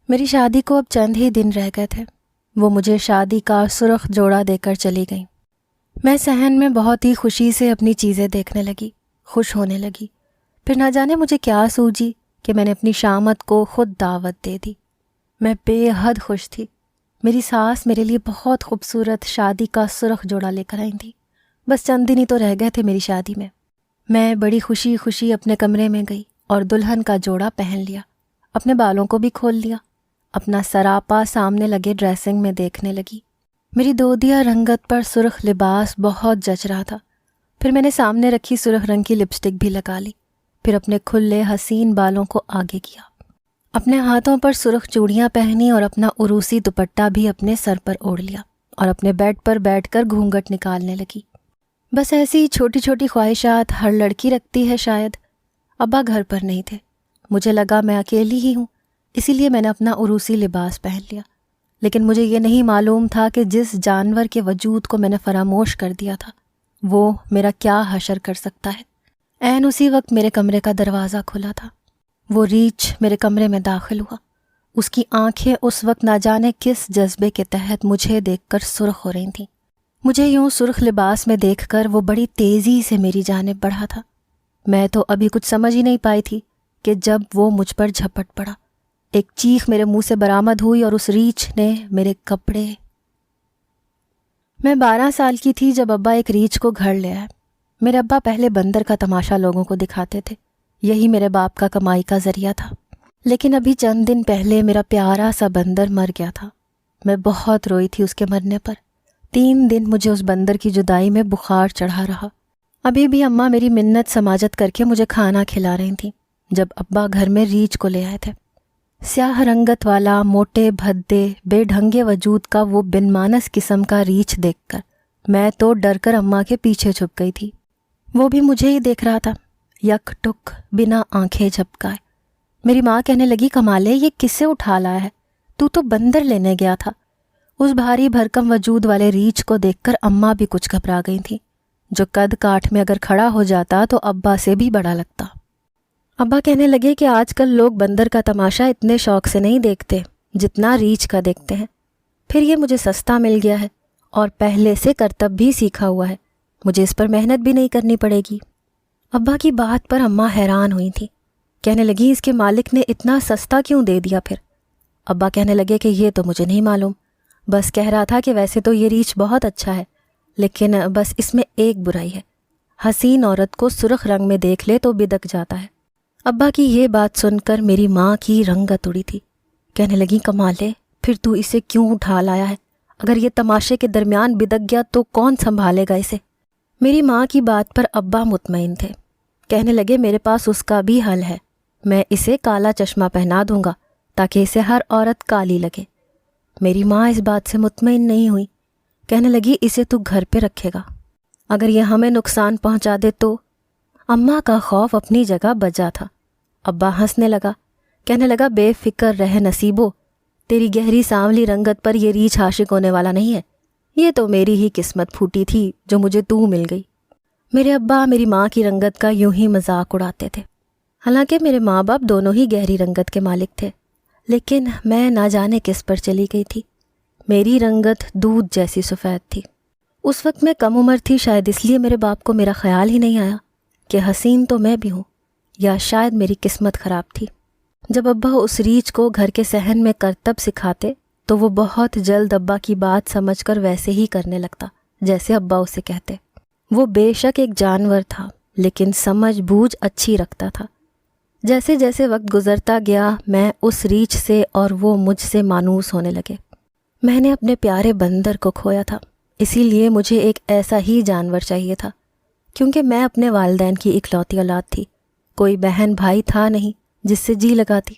میری شادی کو اب چند ہی دن رہ گئے تھے۔ وہ مجھے شادی کا سرخ جوڑا دے کر چلی گئیں۔ میں صحن میں بہت ہی خوشی سے اپنی چیزیں دیکھنے لگی، خوش ہونے لگی۔ پھر نہ جانے مجھے کیا سوجی کہ میں نے اپنی شامت کو خود دعوت دے دی۔ میں بے حد خوش تھی۔ میری ساس میرے لیے بہت خوبصورت شادی کا سرخ جوڑا لے کر آئی تھی۔ بس چند دن ہی تو رہ گئے تھے میری شادی میں۔ میں بڑی خوشی خوشی اپنے کمرے میں گئی اور دلہن کا جوڑا پہن لیا، اپنے بالوں کو بھی کھول لیا، اپنا سراپا سامنے لگے ڈریسنگ میں دیکھنے لگی۔ میری دودیا رنگت پر سرخ لباس بہت جچ رہا تھا۔ پھر میں نے سامنے رکھی سرخ رنگ کی لپسٹک بھی لگا لی، پھر اپنے کھلے حسین بالوں کو آگے کیا، اپنے ہاتھوں پر سرخ چوڑیاں پہنی اور اپنا عروسی دوپٹہ بھی اپنے سر پر اوڑھ لیا اور اپنے بیڈ پر بیٹھ کر گھونگھٹ نکالنے لگی۔ بس ایسی چھوٹی چھوٹی خواہشات ہر لڑکی رکھتی ہے شاید۔ ابا گھر پر نہیں تھے، مجھے لگا میں اکیلی ہی ہوں، اسی لیے میں نے اپنا عروسی لباس پہن لیا۔ لیکن مجھے یہ نہیں معلوم تھا کہ جس جانور کے وجود کو میں نے فراموش کر دیا تھا وہ میرا کیا حشر کر سکتا ہے۔ عین اسی وقت میرے کمرے کا دروازہ کھلا تھا۔ وہ ریچھ میرے کمرے میں داخل ہوا۔ اس کی آنکھیں اس وقت نہ جانے کس جذبے کے تحت مجھے دیکھ کر سرخ ہو رہی تھیں۔ مجھے یوں سرخ لباس میں دیکھ کر وہ بڑی تیزی سے میری جانب بڑھا تھا۔ میں تو ابھی کچھ سمجھ ہی نہیں پائی تھی کہ جب وہ مجھ پر جھپٹ پڑا۔ ایک چیخ میرے منہ سے برآمد ہوئی اور اس ریچھ نے میرے کپڑے۔ میں 12 سال کی تھی جب ابا ایک ریچھ کو گھر لے آئے۔ میرے ابا پہلے بندر کا تماشا لوگوں کو دکھاتے تھے، یہی میرے باپ کا کمائی کا ذریعہ تھا۔ لیکن ابھی چند دن پہلے میرا پیارا سا بندر مر گیا تھا۔ میں بہت روئی تھی اس کے مرنے پر۔ 3 دن مجھے اس بندر کی جدائی میں بخار چڑھا رہا۔ ابھی بھی اماں میری منت سماجت کر کے مجھے کھانا کھلا رہی تھیں جب ابا گھر میں ریچھ کو لے آئے تھے۔ سیاہ رنگت والا، موٹے بھدے، بے ڈھنگے وجود کا وہ بن مانس قسم کا ریچھ دیکھ کر میں تو ڈر کر اماں کے پیچھے چھپ گئی تھی۔ وہ بھی مجھے ہی دیکھ رہا تھا، یک ٹک بنا آنکھیں جھپکائے۔ میری ماں کہنے لگی، کمالے یہ کس سے اٹھا لایا ہے؟ تو بندر لینے گیا تھا۔ اس بھاری بھرکم وجود والے ریچھ کو دیکھ کر اماں بھی کچھ گھبرا گئی تھی، جو قد کاٹھ میں اگر کھڑا ہو جاتا تو ابا سے بھی بڑا لگتا۔ ابا کہنے لگے کہ آج کل لوگ بندر کا تماشا اتنے شوق سے نہیں دیکھتے جتنا ریچھ کا دیکھتے ہیں۔ پھر یہ مجھے سستا مل گیا ہے اور پہلے سے کرتب بھی سیکھا ہوا ہے، مجھے اس پر محنت بھی نہیں کرنی پڑے گی۔ ابا کی بات پر اماں حیران ہوئی تھی، کہنے لگی اس کے مالک نے اتنا سستا کیوں دے دیا پھر؟ ابا کہنے لگے کہ یہ تو مجھے نہیں معلوم، بس کہہ رہا تھا کہ ویسے تو یہ ریچھ بہت اچھا ہے، لیکن بس اس میں ایک برائی ہے، حسین عورت کو سرخ رنگ میں دیکھ لے تو بدک جاتا ہے۔ ابا کی یہ بات سن کر میری ماں کی رنگت اڑی تھی، کہنے لگی، کمالے پھر تو اسے کیوں اٹھا لایا ہے؟ اگر یہ تماشے کے درمیان بدک گیا تو کون سنبھالے گا اسے؟ میری ماں کی بات پر ابا مطمئن تھے، کہنے لگے میرے پاس اس کا بھی حل ہے، میں اسے کالا چشمہ پہنا دوں گا تاکہ اسے ہر عورت کالی لگے۔ میری ماں اس بات سے مطمئن نہیں ہوئی، کہنے لگی اسے تو گھر پہ رکھے گا، اگر یہ ہمیں نقصان پہنچا دے تو؟ اماں کا خوف اپنی جگہ بجا تھا۔ ابا ہنسنے لگا، کہنے لگا بے فکر رہ نصیبو، تیری گہری سانولی رنگت پر یہ ریچھ عاشق ہونے والا نہیں ہے، یہ تو میری ہی قسمت پھوٹی تھی جو مجھے تو مل گئی۔ میرے ابا میری ماں کی رنگت کا یوں ہی مذاق اڑاتے تھے، حالانکہ میرے ماں باپ دونوں ہی گہری رنگت کے مالک تھے، لیکن میں نہ جانے کس پر چلی گئی تھی۔ میری رنگت دودھ جیسی سفید تھی۔ اس وقت میں کم عمر تھی، شاید اس لیے میرے باپ کو میرا خیال ہی نہیں آیا کہ حسین تو میں بھی ہوں، یا شاید میری قسمت خراب تھی۔ جب ابا اس ریچھ کو گھر کے صحن میں کرتب سکھاتے تو وہ بہت جلد ابا کی بات سمجھ کر ویسے ہی کرنے لگتا جیسے ابا اسے کہتے۔ وہ بے شک ایک جانور تھا، لیکن سمجھ بوجھ اچھی رکھتا تھا۔ جیسے جیسے وقت گزرتا گیا میں اس ریچھ سے اور وہ مجھ سے مانوس ہونے لگے۔ میں نے اپنے پیارے بندر کو کھویا تھا، اسی لیے مجھے ایک ایسا ہی جانور چاہیے تھا، کیونکہ میں اپنے والدین کی اکلوتی اولاد تھی، کوئی بہن بھائی تھا نہیں جس سے جی لگاتی۔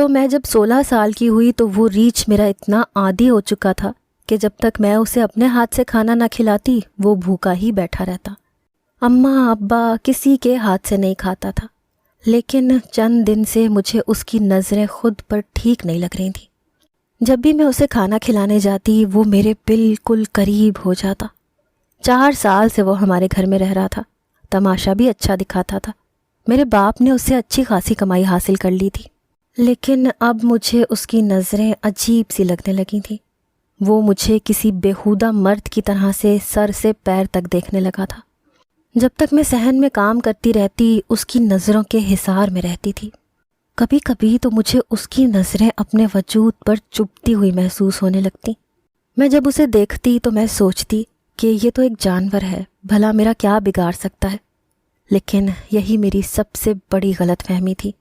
میں جب 16 سال کی ہوئی تو وہ ریچھ میرا اتنا عادی ہو چکا تھا کہ جب تک میں اسے اپنے ہاتھ سے کھانا نہ کھلاتی وہ بھوکا ہی بیٹھا رہتا۔ اماں ابا کسی کے ہاتھ سے نہیں کھاتا تھا، لیکن چند دن سے مجھے اس کی نظریں خود پر ٹھیک نہیں لگ رہی تھیں۔ جب بھی میں اسے کھانا کھلانے جاتی وہ میرے بالکل قریب ہو جاتا۔ 4 سال سے وہ ہمارے گھر میں رہ رہا تھا، تماشا بھی اچھا دکھاتا تھا۔ میرے باپ نے اس سے اچھی خاصی کمائی حاصل کر لی تھی۔ لیکن اب مجھے اس کی نظریں عجیب سی لگنے لگی تھیں۔ وہ مجھے کسی بیہودہ مرد کی طرح سے سر سے پیر تک دیکھنے لگا تھا۔ جب تک میں صحن میں کام کرتی رہتی اس کی نظروں کے حصار میں رہتی تھی۔ کبھی کبھی تو مجھے اس کی نظریں اپنے وجود پر چبھتی ہوئی محسوس ہونے لگتی۔ میں جب اسے دیکھتی تو میں سوچتی کہ یہ تو ایک جانور ہے، بھلا میرا کیا بگاڑ سکتا ہے؟ لیکن یہی میری سب سے بڑی غلط فہمی تھی۔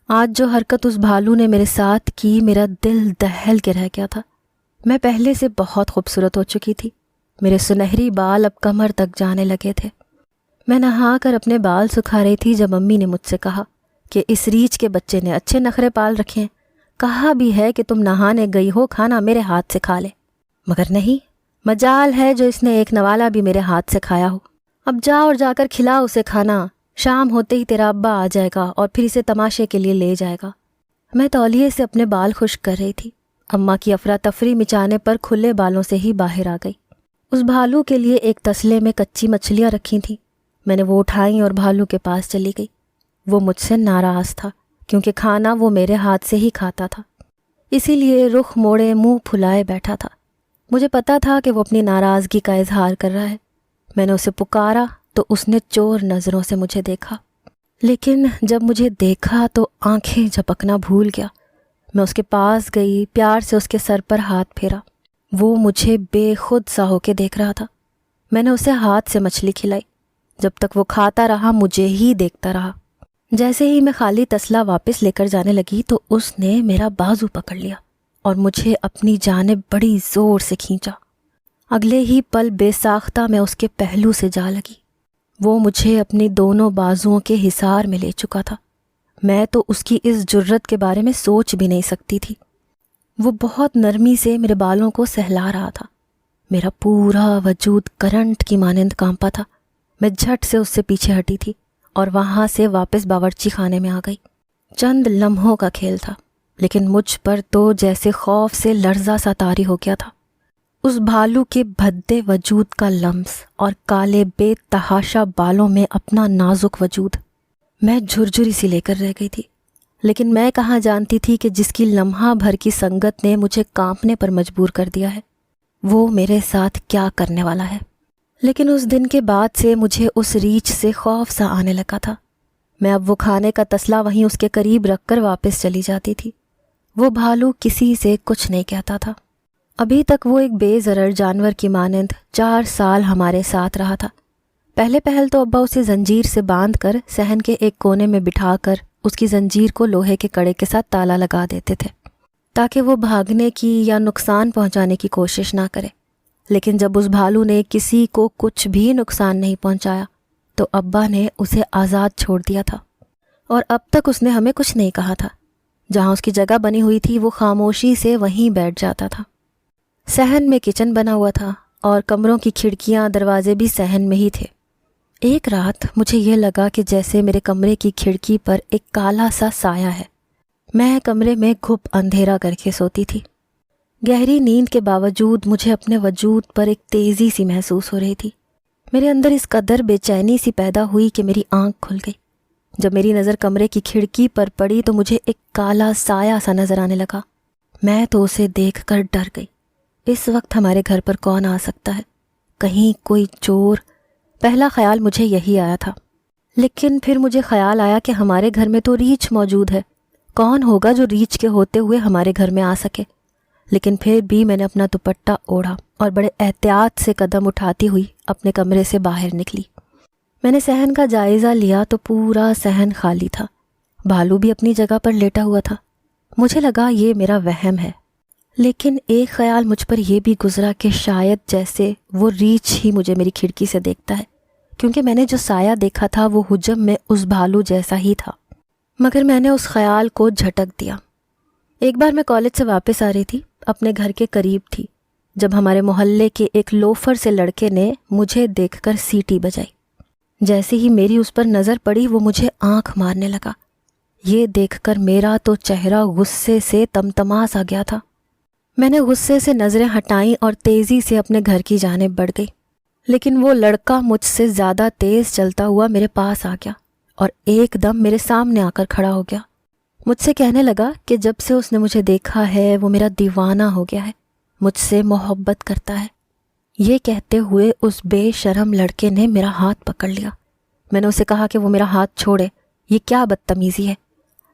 آج جو حرکت اس بھالو نے میرے ساتھ کی، میرا دل دہل کے رہ گیا تھا۔ میں پہلے سے بہت خوبصورت ہو چکی تھی۔ میرے سنہری بال اب کمر تک جانے لگے تھے۔ میں نہا کر اپنے بال سکھا رہی تھی جب امی نے مجھ سے کہا کہ اس ریچھ کے بچے نے اچھے نخرے پال رکھے ہیں، کہا بھی ہے کہ تم نہانے گئی ہو، کھانا میرے ہاتھ سے کھا لے، مگر نہیں، مجال ہے جو اس نے ایک نوالا بھی میرے ہاتھ سے کھایا ہو۔ اب جا اور جا کر کھلا اسے کھانا، شام ہوتے ہی تیرا ابا آ جائے گا اور پھر اسے تماشے کے لیے لے جائے گا۔ میں تولیے سے اپنے بال خشک کر رہی تھی۔ اماں کی افراتفری مچانے پر کھلے بالوں سے ہی باہر آ گئی۔ اس بھالو کے لیے ایک تسلے میں کچی مچھلیاں رکھی تھیں۔ میں نے وہ اٹھائیں اور بھالو کے پاس چلی گئی۔ وہ مجھ سے ناراض تھا کیونکہ کھانا وہ میرے ہاتھ سے ہی کھاتا تھا، اسی لیے رخ موڑے منہ پھلائے بیٹھا تھا۔ مجھے پتا تھا کہ وہ اپنی ناراضگی کا اظہار کر رہا ہے۔ میں نے اسے پکارا تو اس نے چور نظروں سے مجھے دیکھا، لیکن جب مجھے دیکھا تو آنکھیں جھپکنا بھول گیا۔ میں اس کے پاس گئی، پیار سے اس کے سر پر ہاتھ پھیرا۔ وہ مجھے بے خود سا ہو کے دیکھ رہا تھا۔ میں نے اسے ہاتھ سے مچھلی کھلائی۔ جب تک وہ کھاتا رہا مجھے ہی دیکھتا رہا۔ جیسے ہی میں خالی تسلا واپس لے کر جانے لگی تو اس نے میرا بازو پکڑ لیا اور مجھے اپنی جانب بڑی زور سے کھینچا۔ اگلے ہی پل بے ساختہ میں اس کے پہلو سے جا لگی۔ وہ مجھے اپنی دونوں بازوؤں کے حصار میں لے چکا تھا۔ میں تو اس کی اس جرت کے بارے میں سوچ بھی نہیں سکتی تھی۔ وہ بہت نرمی سے میرے بالوں کو سہلا رہا تھا۔ میرا پورا وجود کرنٹ کی مانند کانپا تھا۔ میں جھٹ سے اس سے پیچھے ہٹی تھی اور وہاں سے واپس باورچی خانے میں آ گئی۔ چند لمحوں کا کھیل تھا، لیکن مجھ پر تو جیسے خوف سے لرزہ سا طاری ہو گیا تھا۔ اس بھالو کے بھدے وجود کا لمس اور کالے بے تحاشا بالوں میں اپنا نازک وجود، میں جھرجھری سی لے کر رہ گئی تھی۔ لیکن میں کہاں جانتی تھی کہ جس کی لمحہ بھر کی سنگت نے مجھے کانپنے پر مجبور کر دیا ہے، وہ میرے ساتھ کیا کرنے والا ہے۔ لیکن اس دن کے بعد سے مجھے اس ریچھ سے خوف سا آنے لگا تھا۔ میں اب وہ کھانے کا تسلا وہیں اس کے قریب رکھ کر واپس چلی جاتی تھی۔ وہ بھالو کسی سے کچھ نہیں کہتا تھا۔ ابھی تک وہ ایک بے ضرر جانور کی مانند 4 سال ہمارے ساتھ رہا تھا۔ پہلے پہل تو ابا اسے زنجیر سے باندھ کر صحن کے ایک کونے میں بٹھا کر اس کی زنجیر کو لوہے کے کڑے کے ساتھ تالا لگا دیتے تھے تاکہ وہ بھاگنے کی یا نقصان پہنچانے کی کوشش نہ کرے۔ لیکن جب اس بھالو نے کسی کو کچھ بھی نقصان نہیں پہنچایا تو ابا نے اسے آزاد چھوڑ دیا تھا، اور اب تک اس نے ہمیں کچھ نہیں کہا تھا۔ جہاں اس کی جگہ بنی ہوئی تھی وہ خاموشی سے وہیں بیٹھ جاتا تھا۔ صحن میں کچن بنا ہوا تھا اور کمروں کی کھڑکیاں دروازے بھی صحن میں ہی تھے۔ ایک رات مجھے یہ لگا کہ جیسے میرے کمرے کی کھڑکی پر ایک کالا سا سایہ ہے۔ میں کمرے میں گھپ اندھیرا کر کے سوتی تھی۔ گہری نیند کے باوجود مجھے اپنے وجود پر ایک تیزی سی محسوس ہو رہی تھی۔ میرے اندر اس قدر بے چینی سی پیدا ہوئی کہ میری آنکھ کھل گئی۔ جب میری نظر کمرے کی کھڑکی پر پڑی تو مجھے ایک کالا سایہ سا نظر آنے لگا۔ میں تو اسے دیکھ کر ڈر گئی۔ اس وقت ہمارے گھر پر کون آ سکتا ہے؟ کہیں کوئی چور؟ پہلا خیال مجھے یہی آیا تھا، لیکن پھر مجھے خیال آیا کہ ہمارے گھر میں تو ریچھ موجود ہے، کون ہوگا جو ریچھ کے ہوتے ہوئے ہمارے گھر میں آ سکے؟ لیکن پھر بھی میں نے اپنا دوپٹہ اوڑھا اور بڑے احتیاط سے قدم اٹھاتی ہوئی اپنے کمرے سے باہر نکلی۔ میں نے صحن کا جائزہ لیا تو پورا صحن خالی تھا۔ بھالو بھی اپنی جگہ پر لیٹا ہوا تھا۔ مجھے لگا یہ میرا وہم ہے، لیکن ایک خیال مجھ پر یہ بھی گزرا کہ شاید جیسے وہ ریچھ ہی مجھے میری کھڑکی سے دیکھتا ہے، کیونکہ میں نے جو سایہ دیکھا تھا وہ حجم میں اس بھالو جیسا ہی تھا۔ مگر میں نے اس خیال کو جھٹک دیا۔ ایک بار میں کالج سے واپس آ رہی تھی، اپنے گھر کے قریب تھی، جب ہمارے محلے کے ایک لوفر سے لڑکے نے مجھے دیکھ کر سیٹی بجائی۔ جیسے ہی میری اس پر نظر پڑی وہ مجھے آنکھ مارنے لگا۔ یہ دیکھ کر میرا تو چہرہ غصے سے تمتما سا گیا تھا۔ میں نے غصے سے نظریں ہٹائیں اور تیزی سے اپنے گھر کی جانب بڑھ گئی، لیکن وہ لڑکا مجھ سے زیادہ تیز چلتا ہوا میرے پاس آ گیا اور ایک دم میرے سامنے آ کر کھڑا ہو گیا۔ مجھ سے کہنے لگا کہ جب سے اس نے مجھے دیکھا ہے وہ میرا دیوانہ ہو گیا ہے، مجھ سے محبت کرتا ہے۔ یہ کہتے ہوئے اس بے شرم لڑکے نے میرا ہاتھ پکڑ لیا۔ میں نے اسے کہا کہ وہ میرا ہاتھ چھوڑے، یہ کیا بدتمیزی ہے،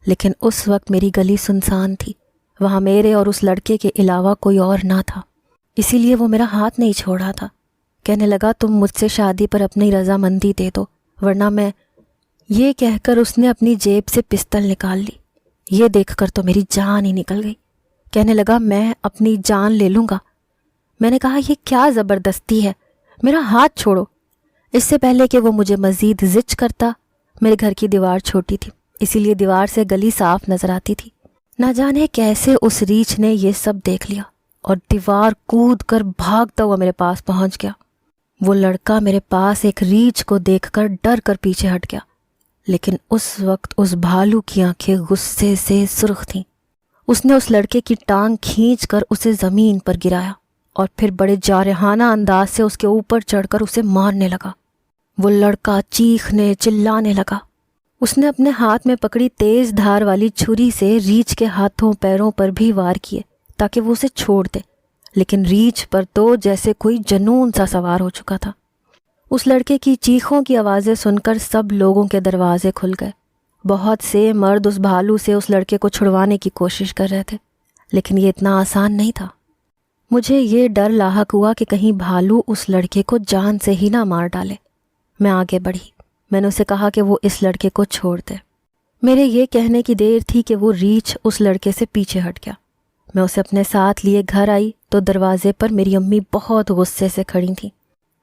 لیکن اس وقت میری گلی سنسان تھی، وہاں میرے اور اس لڑکے کے علاوہ کوئی اور نہ تھا، اسی لیے وہ میرا ہاتھ نہیں چھوڑا تھا۔ کہنے لگا تم مجھ سے شادی پر اپنی رضامندی دے دو ورنہ میں، یہ کہہ کر اس نے اپنی جیب سے پستل نکال لی۔ یہ دیکھ کر تو میری جان ہی نکل گئی۔ کہنے لگا میں اپنی جان لے لوں گا۔ میں نے کہا یہ کیا زبردستی ہے، میرا ہاتھ چھوڑو۔ اس سے پہلے کہ وہ مجھے مزید زچ کرتا، میرے گھر کی دیوار چھوٹی تھی، اسی لیے دیوار سے گلی صاف نظر آتی تھی۔ نہ جانے کیسے اس ریچھ نے یہ سب دیکھ لیا اور دیوار کود کر بھاگتا ہوا میرے پاس پہنچ گیا۔ وہ لڑکا میرے پاس ایک ریچھ کو دیکھ کر ڈر کر پیچھے ہٹ گیا، لیکن اس وقت اس بھالو کی آنکھیں غصے سے سرخ تھیں۔ اس نے اس لڑکے کی ٹانگ کھینچ کر اسے زمین پر گرایا اور پھر بڑے جارحانہ انداز سے اس کے اوپر چڑھ کر اسے مارنے لگا۔ وہ لڑکا چیخنے چلانے لگا۔ اس نے اپنے ہاتھ میں پکڑی تیز دھار والی چھری سے ریچھ کے ہاتھوں پیروں پر بھی وار کیے تاکہ وہ اسے چھوڑ دے، لیکن ریچھ پر تو جیسے کوئی جنون سا سوار ہو چکا تھا۔ اس لڑکے کی چیخوں کی آوازیں سن کر سب لوگوں کے دروازے کھل گئے۔ بہت سے مرد اس بھالو سے اس لڑکے کو چھڑوانے کی کوشش کر رہے تھے، لیکن یہ اتنا آسان نہیں تھا۔ مجھے یہ ڈر لاحق ہوا کہ کہیں بھالو اس لڑکے کو جان سے ہی نہ مار ڈالے۔ میں آگے بڑھی۔ میں نے اسے کہا کہ وہ اس لڑکے کو چھوڑ دے۔ میرے یہ کہنے کی دیر تھی کہ وہ ریچھ اس لڑکے سے پیچھے ہٹ گیا۔ میں اسے اپنے ساتھ لیے گھر آئی تو دروازے پر میری امی بہت غصے سے کھڑی تھیں،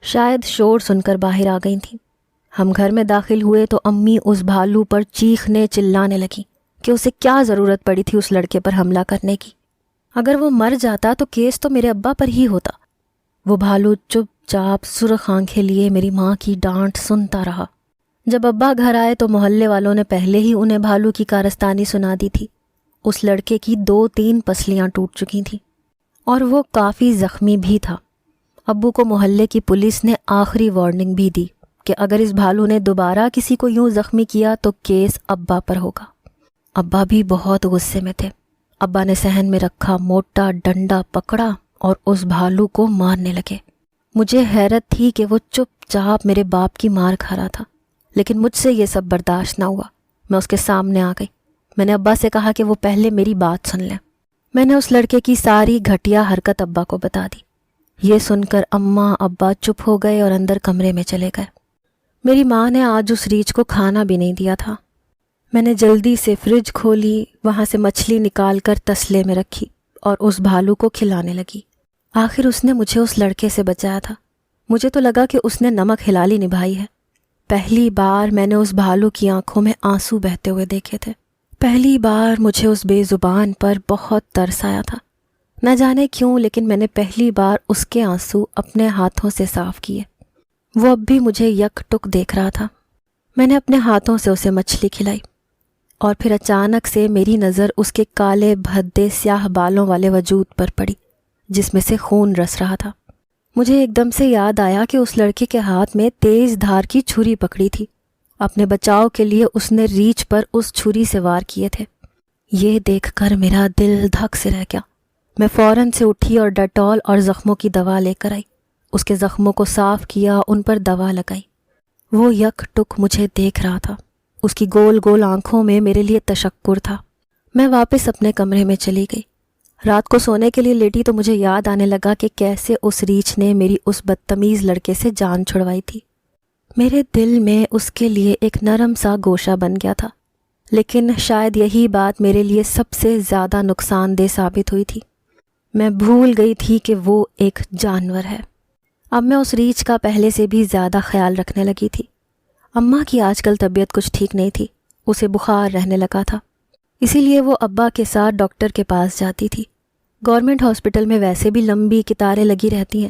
شاید شور سن کر باہر آ گئی تھیں۔ ہم گھر میں داخل ہوئے تو امی اس بھالو پر چیخنے چلانے لگیں کہ اسے کیا ضرورت پڑی تھی اس لڑکے پر حملہ کرنے کی، اگر وہ مر جاتا تو کیس تو میرے ابا پر ہی ہوتا۔ وہ بھالو چپ چاپ سرخ آنکھیں لیے میری ماں کی ڈانٹ سنتا رہا۔ جب ابا گھر آئے تو محلے والوں نے پہلے ہی انہیں بھالو کی کارستانی سنا دی تھی۔ اس لڑکے کی 2-3 پسلیاں ٹوٹ چکی تھیں اور وہ کافی زخمی بھی تھا۔ ابو کو محلے کی پولیس نے آخری وارننگ بھی دی کہ اگر اس بھالو نے دوبارہ کسی کو یوں زخمی کیا تو کیس ابا پر ہوگا۔ ابا بھی بہت غصے میں تھے۔ ابا نے صحن میں رکھا موٹا ڈنڈا پکڑا اور اس بھالو کو مارنے لگے۔ مجھے حیرت تھی کہ وہ چپ چاپ میرے باپ کی مار کھا رہا تھا، لیکن مجھ سے یہ سب برداشت نہ ہوا۔ میں اس کے سامنے آ گئی۔ میں نے ابا سے کہا کہ وہ پہلے میری بات سن لیں۔ میں نے اس لڑکے کی ساری گھٹیا حرکت ابا کو بتا دی۔ یہ سن کر اماں ابا چپ ہو گئے اور اندر کمرے میں چلے گئے۔ میری ماں نے آج اس ریچھ کو کھانا بھی نہیں دیا تھا۔ میں نے جلدی سے فریج کھولی، وہاں سے مچھلی نکال کر تسلے میں رکھی اور اس بھالو کو کھلانے لگی۔ آخر اس نے مجھے اس لڑکے سے بچایا تھا۔ مجھے تو لگا کہ اس نے نمک حلالی نبھائی ہے۔ پہلی بار میں نے اس بھالو کی آنکھوں میں آنسو بہتے ہوئے دیکھے تھے۔ پہلی بار مجھے اس بے زبان پر بہت ترس آیا تھا۔ نہ جانے کیوں، لیکن میں نے پہلی بار اس کے آنسو اپنے ہاتھوں سے صاف کیے۔ وہ اب بھی مجھے یک ٹک دیکھ رہا تھا۔ میں نے اپنے ہاتھوں سے اسے مچھلی کھلائی اور پھر اچانک سے میری نظر اس کے کالے بھدے سیاہ بالوں والے وجود پر پڑی جس میں سے خون رس رہا تھا۔ مجھے ایک دم سے یاد آیا کہ اس لڑکے کے ہاتھ میں تیز دھار کی چھری پکڑی تھی۔ اپنے بچاؤ کے لیے اس نے ریچھ پر اس چھری سے وار کیے تھے۔ یہ دیکھ کر میرا دل دھک سے رہ گیا۔ میں فوراً سے اٹھی اور ڈیٹول اور زخموں کی دوا لے کر آئی۔ اس کے زخموں کو صاف کیا، ان پر دوا لگائی۔ وہ یک ٹک مجھے دیکھ رہا تھا۔ اس کی گول گول آنکھوں میں میرے لیے تشکر تھا۔ میں واپس اپنے کمرے میں چلی گئی۔ رات کو سونے کے لیے لیٹی تو مجھے یاد آنے لگا کہ کیسے اس ریچھ نے میری اس بدتمیز لڑکے سے جان چھڑوائی تھی۔ میرے دل میں اس کے لیے ایک نرم سا گوشہ بن گیا تھا، لیکن شاید یہی بات میرے لیے سب سے زیادہ نقصان دہ ثابت ہوئی تھی۔ میں بھول گئی تھی کہ وہ ایک جانور ہے۔ اب میں اس ریچھ کا پہلے سے بھی زیادہ خیال رکھنے لگی تھی۔ اماں کی آج کل طبیعت کچھ ٹھیک نہیں تھی، اسے بخار رہنے لگا تھا، اسی لیے وہ ابا کے ساتھ ڈاکٹر کے پاس جاتی تھی۔ گورنمنٹ ہاسپٹل میں ویسے بھی لمبی قطاریں لگی رہتی ہیں،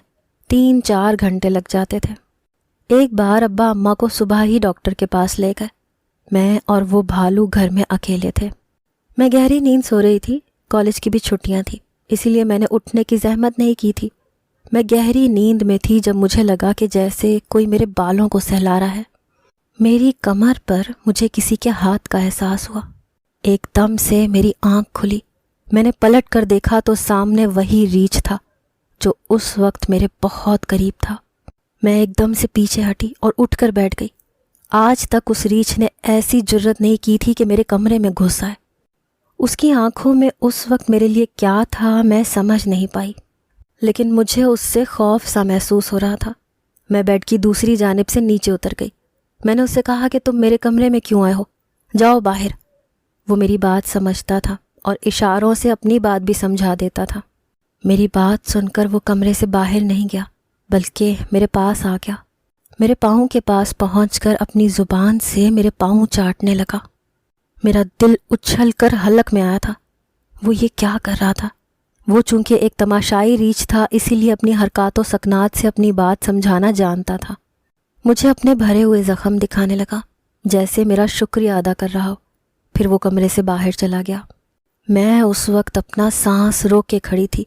3-4 گھنٹے لگ جاتے تھے۔ ایک بار ابا اماں کو صبح ہی ڈاکٹر کے پاس لے گئے۔ میں اور وہ بھالو گھر میں اکیلے تھے۔ میں گہری نیند سو رہی تھی، کالج کی بھی چھٹیاں تھیں، اسی لیے میں نے اٹھنے کی زحمت نہیں کی تھی۔ میں گہری نیند میں تھی جب مجھے لگا کہ جیسے کوئی میرے بالوں کو سہلا رہا ہے۔ میری کمر پر مجھے کسی کے ہاتھ کا احساس ہوا۔ ایک دم سے میری آنکھ کھلی۔ میں نے پلٹ کر دیکھا تو سامنے وہی ریچھ تھا جو اس وقت میرے بہت قریب تھا۔ میں ایک دم سے پیچھے ہٹی اور اٹھ کر بیٹھ گئی۔ آج تک اس ریچھ نے ایسی جرت نہیں کی تھی کہ میرے کمرے میں گھس آئے۔ اس کی آنکھوں میں اس وقت میرے لیے کیا تھا میں سمجھ نہیں پائی، لیکن مجھے اس سے خوف سا محسوس ہو رہا تھا۔ میں بیڈ کی دوسری جانب سے نیچے اتر گئی۔ میں نے اس سے کہا کہ تم میرے کمرے میں کیوں آئے ہو؟ جاؤ باہر۔ وہ میری بات سمجھتا تھا اور اشاروں سے اپنی بات بھی سمجھا دیتا تھا۔ میری بات سن کر وہ کمرے سے باہر نہیں گیا بلکہ میرے پاس آ گیا۔ میرے پاؤں کے پاس پہنچ کر اپنی زبان سے میرے پاؤں چاٹنے لگا۔ میرا دل اچھل کر حلق میں آیا تھا۔ وہ یہ کیا کر رہا تھا؟ وہ چونکہ ایک تماشائی ریچھ تھا اسی لیے اپنی حرکات و سکنات سے اپنی بات سمجھانا جانتا تھا۔ مجھے اپنے بھرے ہوئے زخم دکھانے لگا جیسے میرا شکریہ ادا کر رہا ہو۔ پھر وہ کمرے سے باہر چلا گیا۔ میں اس وقت اپنا سانس روک کے کھڑی تھی۔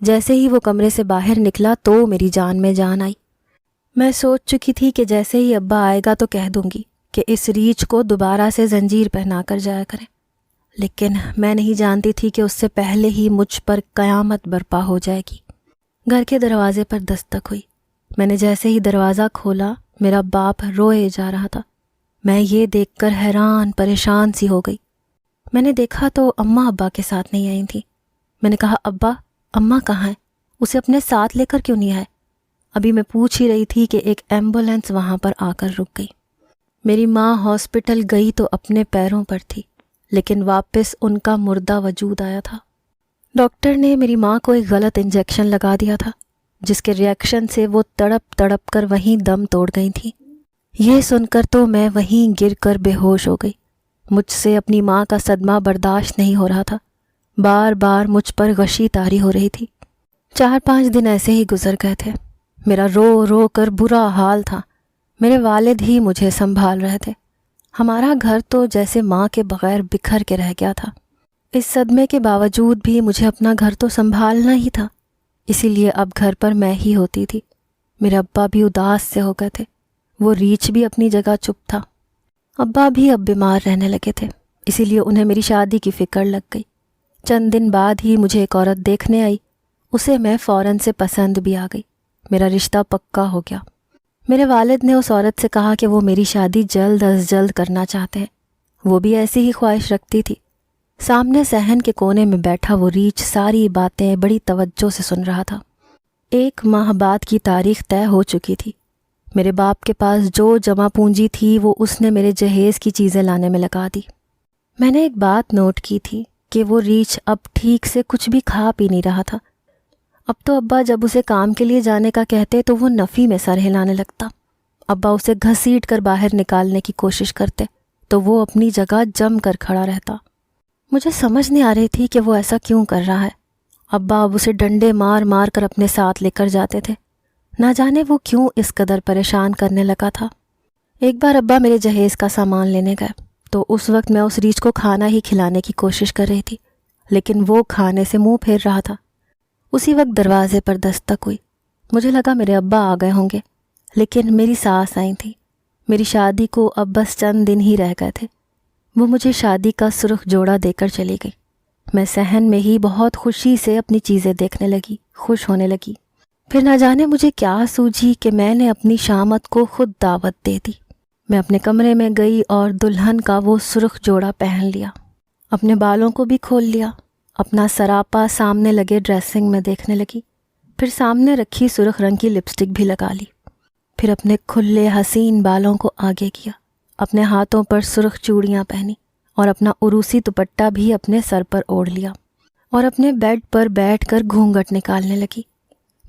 جیسے ہی وہ کمرے سے باہر نکلا تو میری جان میں جان آئی۔ میں سوچ چکی تھی کہ جیسے ہی ابا آئے گا تو کہہ دوں گی کہ اس ریچھ کو دوبارہ سے زنجیر پہنا کر جایا کریں، لیکن میں نہیں جانتی تھی کہ اس سے پہلے ہی مجھ پر قیامت برپا ہو جائے گی۔ گھر کے دروازے پر دستک ہوئی۔ میں نے جیسے ہی دروازہ کھولا میرا باپ روئے جا رہا تھا۔ میں یہ دیکھ کر حیران پریشان سی ہو گئی۔ میں نے دیکھا تو اماں ابا کے ساتھ نہیں آئی تھیں۔ میں نے کہا ابا اماں کہاں ہیں؟ اسے اپنے ساتھ لے کر کیوں نہیں آئے؟ ابھی میں پوچھ ہی رہی تھی کہ ایک ایمبولینس وہاں پر آ کر رک گئی۔ میری ماں ہاسپٹل گئی تو اپنے پیروں پر تھی، لیکن واپس ان کا مردہ وجود آیا تھا۔ ڈاکٹر نے میری ماں کو ایک غلط انجیکشن لگا دیا تھا جس کے ریئیکشن سے وہ تڑپ تڑپ کر وہیں دم توڑ گئی تھیں۔ یہ سن کر تو میں وہیں گر کر بے ہوش ہو گئی۔ مجھ سے اپنی ماں کا صدمہ برداشت نہیں ہو رہا تھا۔ بار بار مجھ پر غشی طاری ہو رہی تھی۔ 4-5 دن ایسے ہی گزر گئے تھے۔ میرا رو رو کر برا حال تھا۔ میرے والد ہی مجھے سنبھال رہے تھے۔ ہمارا گھر تو جیسے ماں کے بغیر بکھر کے رہ گیا تھا۔ اس صدمے کے باوجود بھی مجھے اپنا گھر تو سنبھالنا ہی تھا، اسی لیے اب گھر پر میں ہی ہوتی تھی۔ میرے ابا بھی اداس سے ہو گئے تھے۔ وہ ریچھ بھی اپنی جگہ چپ تھا۔ ابا بھی اب بیمار رہنے لگے تھے، اسی لیے انہیں میری شادی کی فکر لگ گئی۔ چند دن بعد ہی مجھے ایک عورت دیکھنے آئی۔ اسے میں فوراً سے پسند بھی آ گئی۔ میرا رشتہ پکا ہو گیا۔ میرے والد نے اس عورت سے کہا کہ وہ میری شادی جلد از جلد کرنا چاہتے ہیں۔ وہ بھی ایسی ہی خواہش رکھتی تھی۔ سامنے صحن کے کونے میں بیٹھا وہ ریچھ ساری باتیں بڑی توجہ سے سن رہا تھا۔ 1 ماہ بعد کی تاریخ طے ہو چکی تھی۔ میرے باپ کے پاس جو جمع پونجی تھی وہ اس نے میرے جہیز کی چیزیں لانے میں لگا دی۔ میں نے ایک بات نوٹ کی تھی کہ وہ ریچھ اب ٹھیک سے کچھ بھی کھا پی نہیں رہا تھا۔ اب تو ابا جب اسے کام کے لیے جانے کا کہتے تو وہ نفی میں سر ہلانے لگتا۔ ابا اسے گھسیٹ کر باہر نکالنے کی کوشش کرتے تو وہ اپنی جگہ جم کر کھڑا رہتا۔ مجھے سمجھ نہیں آ رہی تھی کہ وہ ایسا کیوں کر رہا ہے۔ ابا اب اسے ڈنڈے مار مار کر اپنے ساتھ لے کر جاتے تھے۔ نہ جانے وہ کیوں اس قدر پریشان کرنے لگا تھا۔ ایک بار ابا میرے جہیز کا سامان لینے گئے تو اس وقت میں اس ریچھ کو کھانا ہی کھلانے کی کوشش کر رہی تھی، لیکن وہ کھانے سے منہ پھیر رہا تھا۔ اسی وقت دروازے پر دستک ہوئی۔ مجھے لگا میرے ابا آ گئے ہوں گے، لیکن میری ساس آئی تھی۔ میری شادی کو اب بس چند دن ہی رہ گئے تھے۔ وہ مجھے شادی کا سرخ جوڑا دے کر چلی گئی۔ میں صحن میں ہی بہت خوشی سے اپنی چیزیں دیکھنے لگی، خوش ہونے لگی۔ پھر نہ جانے مجھے کیا سوجھی کہ میں نے اپنی شامت کو خود دعوت دے دی۔ میں اپنے کمرے میں گئی اور دلہن کا وہ سرخ جوڑا پہن لیا، اپنے بالوں کو بھی کھول لیا، اپنا سراپا سامنے لگے ڈریسنگ میں دیکھنے لگی، پھر سامنے رکھی سرخ رنگ کی لپسٹک بھی لگا لی، پھر اپنے کھلے حسین بالوں کو آگے کیا، اپنے ہاتھوں پر سرخ چوڑیاں پہنی اور اپنا عروسی دوپٹہ بھی اپنے سر پر اوڑھ لیا اور اپنے بیڈ پر بیٹھ کر گھونگھٹ نکالنے لگی۔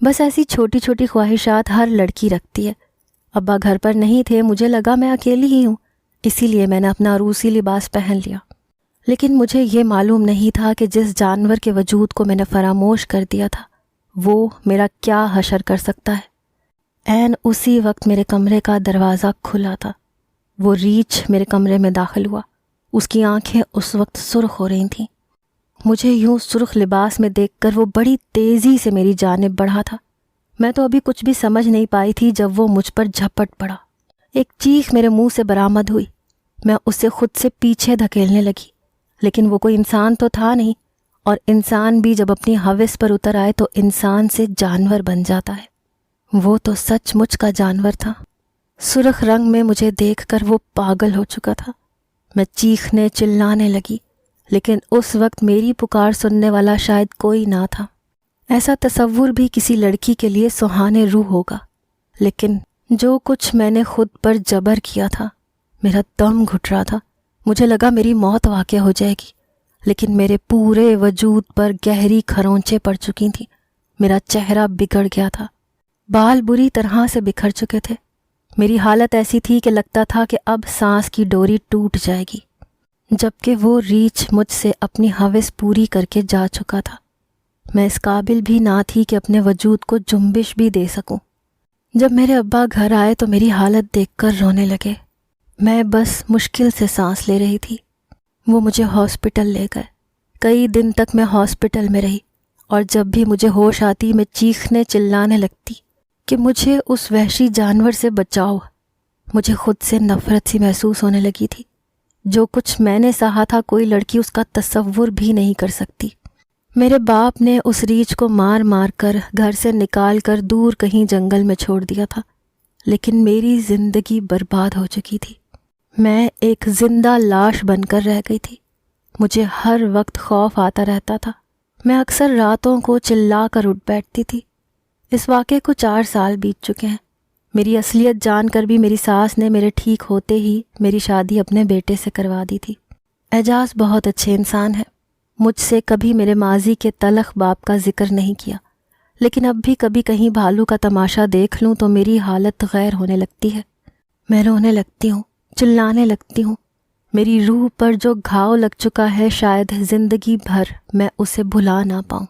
بس ایسی چھوٹی چھوٹی خواہشات ہر لڑکی رکھتی ہے۔ ابا گھر پر نہیں تھے، مجھے لگا میں اکیلی ہی ہوں، اسی لیے میں نے اپنا عروسی لباس پہن لیا۔ لیکن مجھے یہ معلوم نہیں تھا کہ جس جانور کے وجود کو میں نے فراموش کر دیا تھا وہ میرا کیا حشر کر سکتا ہے۔ عین اسی وقت میرے کمرے کا دروازہ کھلا تھا۔ وہ ریچھ میرے کمرے میں داخل ہوا۔ اس کی آنکھیں اس وقت سرخ ہو رہی تھیں۔ مجھے یوں سرخ لباس میں دیکھ کر وہ بڑی تیزی سے میری جانب بڑھا تھا۔ میں تو ابھی کچھ بھی سمجھ نہیں پائی تھی جب وہ مجھ پر جھپٹ پڑا۔ ایک چیخ میرے منہ سے برآمد ہوئی۔ میں اسے خود سے پیچھے دھکیلنے لگی، لیکن وہ کوئی انسان تو تھا نہیں، اور انسان بھی جب اپنی ہوس پر اتر آئے تو انسان سے جانور بن جاتا ہے۔ وہ تو سچ مچ کا جانور تھا۔ سرخ رنگ میں مجھے دیکھ کر وہ پاگل ہو چکا تھا۔ میں چیخنے چلانے لگی، لیکن اس وقت میری پکار سننے والا شاید کوئی نہ تھا۔ ایسا تصور بھی کسی لڑکی کے لیے سہانے روح ہوگا، لیکن جو کچھ میں نے خود پر جبر کیا تھا، میرا دم گھٹ رہا تھا۔ مجھے لگا میری موت واقع ہو جائے گی، لیکن میرے پورے وجود پر گہری کھرونچیں پڑ چکی تھیں۔ میرا چہرہ بگڑ گیا تھا، بال بری طرح سے بکھر چکے تھے۔ میری حالت ایسی تھی کہ لگتا تھا کہ اب سانس کی ڈوری ٹوٹ جائے گی، جبکہ وہ ریچھ مجھ سے اپنی ہوس پوری کر کے جا چکا تھا۔ میں اس قابل بھی نہ تھی کہ اپنے وجود کو جنبش بھی دے سکوں۔ جب میرے ابا گھر آئے تو میری حالت دیکھ کر رونے لگے۔ میں بس مشکل سے سانس لے رہی تھی۔ وہ مجھے ہاسپٹل لے گئے۔ کئی دن تک میں ہاسپٹل میں رہی، اور جب بھی مجھے ہوش آتی میں چیخنے چلانے لگتی کہ مجھے اس وحشی جانور سے بچاؤ۔ مجھے خود سے نفرت سی محسوس ہونے لگی تھی۔ جو کچھ میں نے سہا تھا کوئی لڑکی اس کا تصور بھی نہیں کر سکتی۔ میرے باپ نے اس ریچھ کو مار مار کر گھر سے نکال کر دور کہیں جنگل میں چھوڑ دیا تھا، لیکن میری زندگی برباد ہو چکی تھی۔ میں ایک زندہ لاش بن کر رہ گئی تھی۔ مجھے ہر وقت خوف آتا رہتا تھا۔ میں اکثر راتوں کو چلا کر اٹھ بیٹھتی تھی۔ اس واقعے کو 4 سال بیت چکے ہیں۔ میری اصلیت جان کر بھی میری ساس نے میرے ٹھیک ہوتے ہی میری شادی اپنے بیٹے سے کروا دی تھی۔ اعجاز بہت اچھے انسان ہے۔ مجھ سے کبھی میرے ماضی کے تلخ باپ کا ذکر نہیں کیا، لیکن اب بھی کبھی کہیں بھالو کا تماشا دیکھ لوں تو میری حالت غیر ہونے لگتی ہے۔ میں رونے لگتی ہوں، چلانے لگتی ہوں۔ میری روح پر جو گھاؤ لگ چکا ہے شاید زندگی بھر میں اسے بھلا نہ پاؤں۔